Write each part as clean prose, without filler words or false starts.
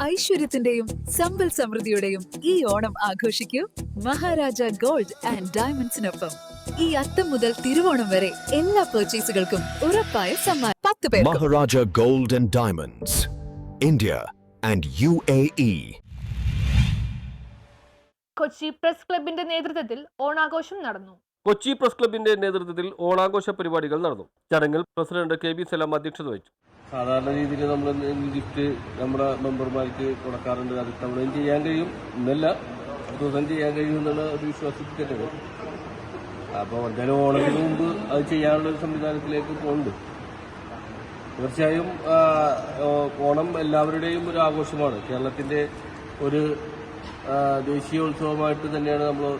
ഐശ്വര്യത്തിന്റെയും സമ്പൽ സമൃദ്ധിയുടെയും ഈ Onam ആഘോഷിക്കൂ Maharaja gold and ഡയമണ്ട്സിനൊപ്പം. ഈ അത്തം മുതൽ തിരുവോണം വരെ എല്ലാ പർച്ചേസുകൾക്കും ഉറപ്പായ സമ്മാനം 10 പേർക്ക്. Maharaja Gold and Diamonds, India and UAE. Kochi press ക്ലബിന്റെ നേതൃത്വത്തിൽ ഓണാഘോഷം നടന്നു. കൊച്ചി പ്രസ് ക്ലബിന്റെ നേതൃത്വത്തിൽ ഓണാഘോഷ പരിപാടികൾ നടന്നു. ചടങ്ങിൽ പ്രസിഡന്റ് കെ ബി സലാം അധ്യക്ഷത വഹിച്ചു. സാധാരണ രീതിയിൽ നമ്മൾ ഗിഫ്റ്റ് നമ്മുടെ മെമ്പർമാർക്ക് കൊടുക്കാറുണ്ട്. അത് തവണയും ചെയ്യാൻ കഴിയും, ഇന്നല്ല ദിവസം ചെയ്യാൻ കഴിയും എന്നുള്ള ഒരു വിശ്വാസത്തിൽ തന്നെയാണ്. അപ്പോൾ എന്തായാലും ഓണത്തിന് മുമ്പ് അത് ചെയ്യാനുള്ള ഒരു സംവിധാനത്തിലേക്ക് പോകുന്നുണ്ട്. തീർച്ചയായും ഓണം എല്ലാവരുടെയും ഒരു ആഘോഷമാണ്. കേരളത്തിന്റെ ഒരു ദേശീയോത്സവമായിട്ട് തന്നെയാണ് നമ്മൾ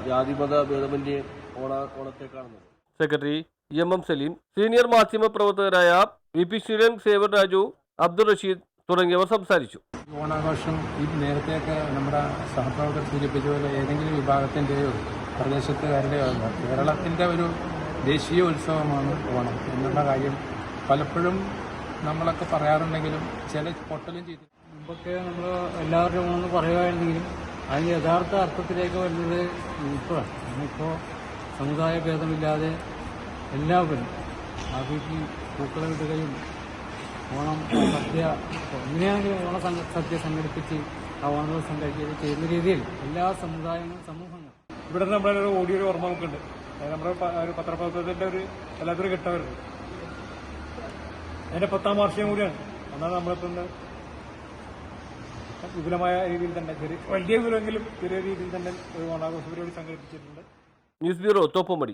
ജാതിമത ഭേദമന്യേ ഓണത്തെ കാണുന്നത്. സെക്രട്ടറി എം സലീം, സീനിയർ മാധ്യമ പ്രവർത്തകരായ വി പി ശ്രീരംഗ്, സേവർ രാജു, അബ്ദുൾ റഷീദ് തുടങ്ങിയവർ സംസാരിച്ചു. ഓണാഘോഷം ഈ നേരത്തെയൊക്കെ നമ്മുടെ സഹപ്രവർത്തകർ സൂചിപ്പിച്ച പോലെ ഏതെങ്കിലും വിഭാഗത്തിൻ്റെയോ പ്രദേശത്തുകാരുടെയോ അല്ല, കേരളത്തിൻ്റെ ഒരു ദേശീയ ഉത്സവമാണ് ഓണം എന്നുള്ള കാര്യം പലപ്പോഴും നമ്മളൊക്കെ പറയാറുണ്ടെങ്കിലും ചില പൊട്ടലും ചെയ്തു. മുമ്പൊക്കെ നമ്മൾ എല്ലാവരുടെയും ഓണം പറയുകയായിരുന്നെങ്കിലും അതിന് യഥാർത്ഥ അർത്ഥത്തിലേക്ക് വരുന്നത് ഇപ്പോഴാണ്. നമ്മളിപ്പോൾ സമുദായ ഭേദമില്ലാതെ എല്ലാവരും ആ വീട്ടിൽ പൂക്കളം ഇടുകയും ഓണം സദ്യ എങ്ങനെയാണെങ്കിലും സദ്യ സംഘടിപ്പിച്ച് ആ ഓണദിവസം കഴിക്കുകയും ചെയ്യുന്ന രീതിയിൽ എല്ലാ സമുദായങ്ങളും സമൂഹങ്ങളും ഇവിടെ നമ്മുടെ ഒരു ഓടിയൊരു ഓർമ്മ നമുക്കുണ്ട്. നമ്മുടെ ഒരു പത്രപ്രവർത്തനത്തിന്റെ ഒരു എല്ലാത്തിനും കിട്ടവരുണ്ട്. അതിന്റെ 10ാം വാർഷികം കൂടിയാണ്. അന്നാണ് നമ്മളിപ്പോൾ വിപുലമായ രീതിയിൽ തന്നെ വലിയ വിപുലമെങ്കിലും ചെറിയ രീതിയിൽ തന്നെ ഒരു ഓണാഘോഷ പരിപാടി സംഘടിപ്പിച്ചിട്ടുണ്ട്. News bureau, Thoppumpady.